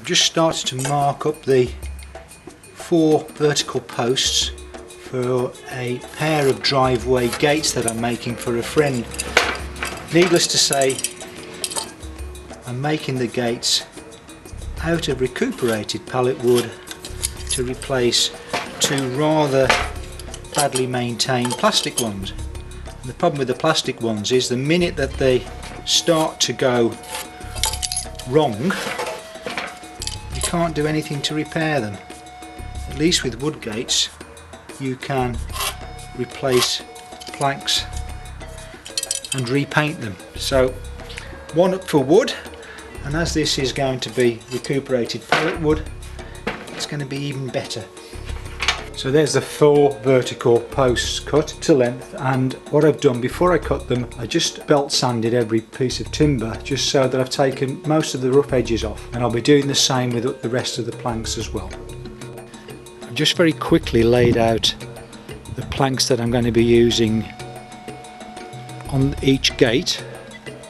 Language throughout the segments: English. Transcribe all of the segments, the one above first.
just started to mark up the 4 vertical posts for a pair of driveway gates that I'm making for a friend. Needless to say, I'm making the gates out of recuperated pallet wood to replace 2 rather badly maintained plastic ones. And the problem with the plastic ones is the minute that they start to go wrong, you can't do anything to repair them. At least with wood gates you can replace planks and repaint them. So one up for wood, and as this is going to be recuperated pallet wood, it's going to be even better. So there's the 4 vertical posts cut to length, and what I've done before I cut them, I just belt sanded every piece of timber just so that I've taken most of the rough edges off, and I'll be doing the same with the rest of the planks as well. I've just very quickly laid out the planks that I'm going to be using on each gate.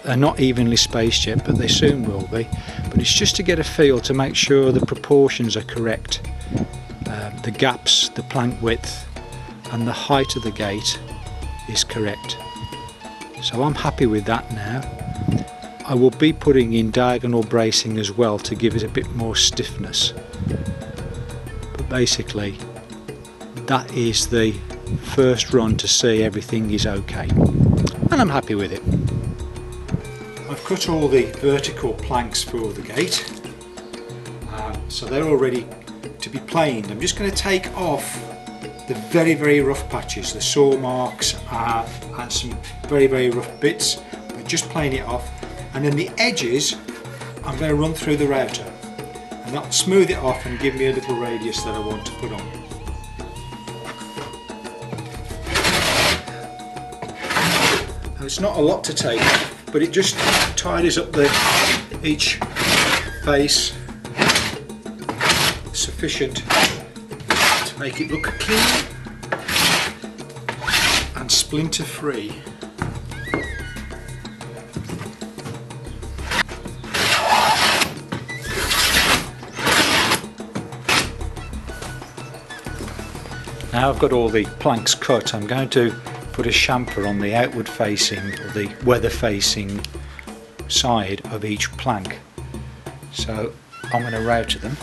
They're not evenly spaced yet, but they soon will be, but it's just to get a feel to make sure the proportions are correct. The gaps, the plank width and the height of the gate is correct. So I'm happy with that now. I will be putting in diagonal bracing as well to give it a bit more stiffness. But basically that is the first run to see everything is okay. And I'm happy with it. I've cut all the vertical planks for the gate. So they're all ready to be planed. I'm just going to take off the very rough patches, the saw marks and some very rough bits, but just plane it off, and then the edges I'm going to run through the router, and that'll smooth it off and give me a little radius that I want to put on. Now, it's not a lot to take off, but it just tidies up each face sufficient to make it look clean and splinter free. Now I've got all the planks cut, I'm going to put a chamfer on the outward facing or the weather facing side of each plank. So I'm going to router them.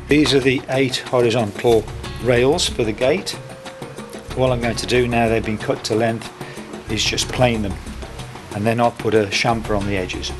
These are the 8 horizontal rails for the gate. All I'm going to do now they've been cut to length is just plane them, and then I'll put a chamfer on the edges.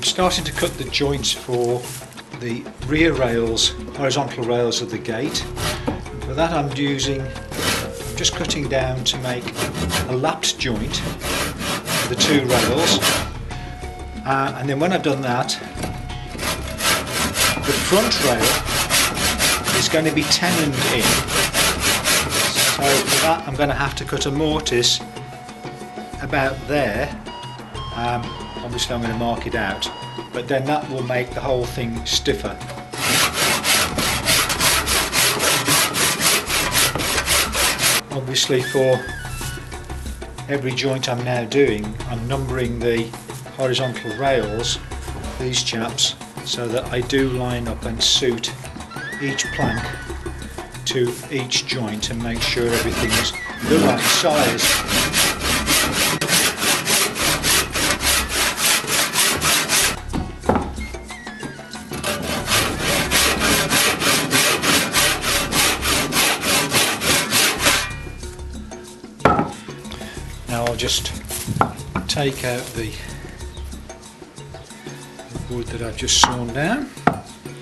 Starting to cut the joints for the rear rails, horizontal rails of the gate. And for that I'm just cutting down to make a lapped joint for the 2 rails, and then when I've done that, the front rail is going to be tenoned in. So for that I'm going to have to cut a mortise about there. Obviously I'm going to mark it out, but then that will make the whole thing stiffer. Obviously for every joint I'm now doing, I'm numbering the horizontal rails, these chaps, so that I do line up and suit each plank to each joint and make sure everything is the right size. I'll just take out the wood that I've just sawn down.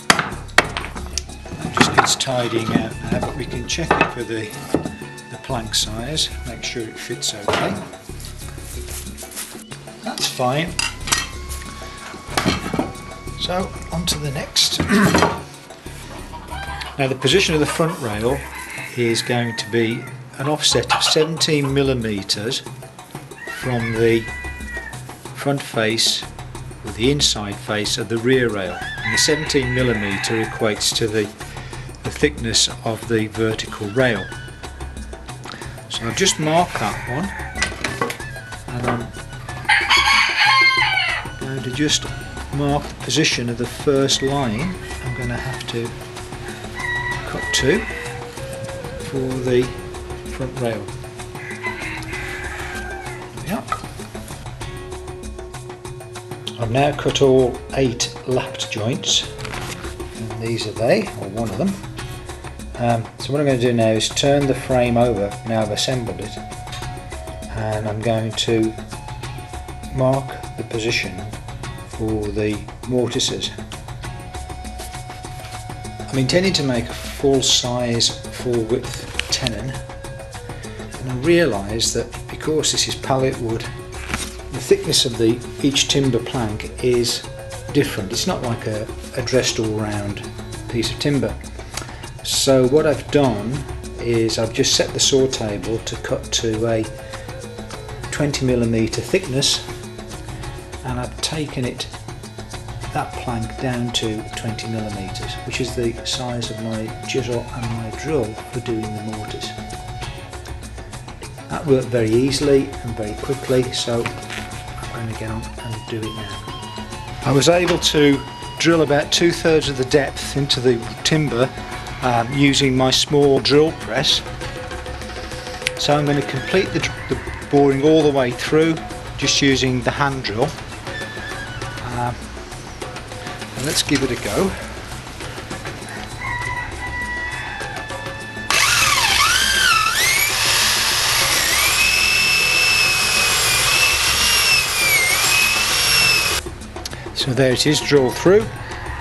That just needs tidying out now, but we can check it for the plank size, make sure it fits okay. That's fine. So on to the next. Now the position of the front rail is going to be an offset of 17 millimeters from the front face or the inside face of the rear rail, and the 17 millimeter equates to the thickness of the vertical rail. So I've just marked that one, and I'm going to just mark the position of the first line I'm going to have to cut to for the front rail. There we are. I've now cut all 8 lapped joints, and these are they, or one of them. So what I'm going to do now is turn the frame over, now I've assembled it, and I'm going to mark the position for the mortises. I'm intending to make a full size, full width tenon, and I realise that because this is pallet wood, the thickness of each timber plank is different. It's not like a dressed all round piece of timber. So what I've done is I've just set the saw table to cut to a 20 millimeter thickness, and I've taken that plank down to 20 millimeters, which is the size of my chisel and my drill for doing the mortise. That worked very easily and very quickly, so I'm going to get on and do it now. I was able to drill about 2/3 of the depth into the timber using my small drill press. So I'm going to complete the boring all the way through just using the hand drill. And let's give it a go. So there it is, drilled through.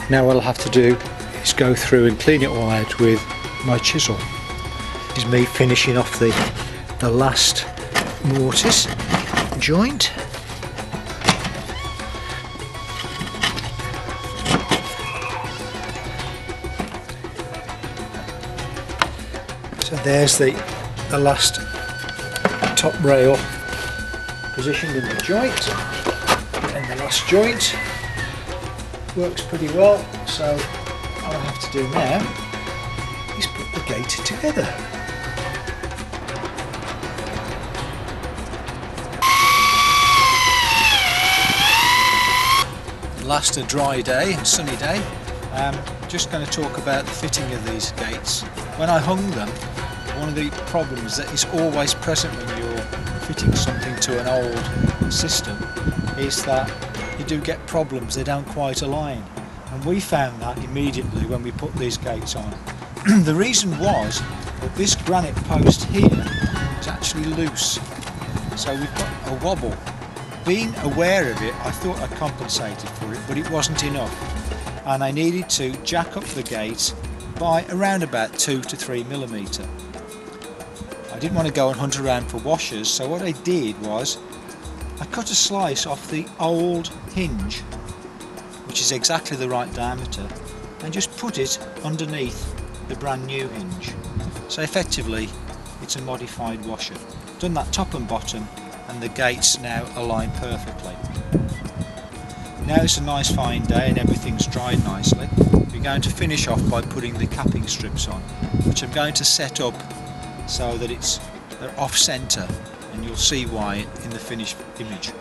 Now what I'll have to do is go through and clean it all out with my chisel. This is me finishing off the last mortise joint. So there's the last top rail positioned in the joint, and the last joint works pretty well. So all I have to do now is put the gate together. Last a dry day and sunny day. Just going to talk about the fitting of these gates. When I hung them, one of the problems that is always present when you're fitting something to an old system is that you do get problems, they don't quite align. And we found that immediately when we put these gates on. The reason was that this granite post here is actually loose, so we've got a wobble. Being aware of it, I thought I compensated for it, but it wasn't enough, and I needed to jack up the gate by around about 2 to 3 millimeter. I didn't want to go and hunt around for washers, so what I did was I cut a slice off the old hinge, which is exactly the right diameter, and just put it underneath the brand new hinge. So effectively it's a modified washer. Done that top and bottom, and the gates now align perfectly. Now it's a nice fine day and everything's dried nicely. We're going to finish off by putting the capping strips on, which I'm going to set up so that they're off centre, and you'll see why in the finished image.